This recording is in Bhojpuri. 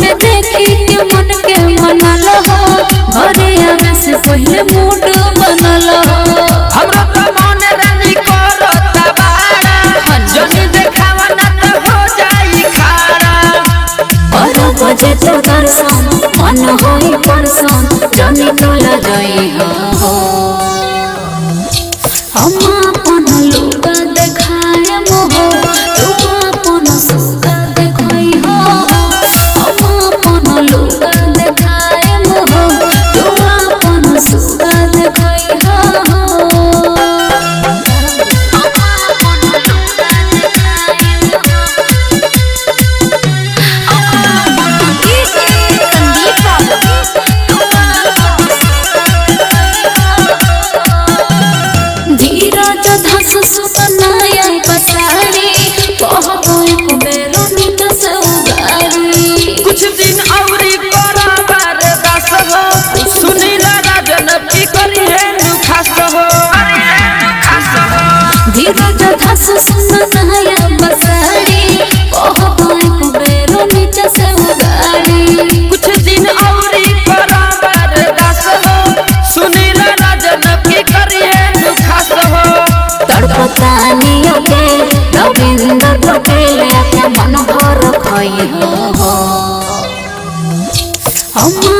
में देखी के मन के मनल हो घरे आवे से पहले मूड बनल हो हमरा तो मन रानी करता बाड़ा जनी देखावा ना तो हो जाई खाड़ा और बजे तो दर्शन मन होई परसन जनी टोला जाई हो हम अपन लुगा देखाए मोह तू अपन सुगा देखई हो हम अपन लुगा देखाए मोह तू अपन सुगा देखई हो कुछ दिन औरी करा बर्दाश्त हो सुनीला राजन की करी है दुखास हो धीरज धस सुनाया बसारी कहबो एक बेरो नीचे से उगाड़ी कुछ दिन औरी करा बर्दाश्त हो सुनीला राजन की करी है दुखास हो तड़पतानियों के रविंद्र पटेल के मन भर खई हो हम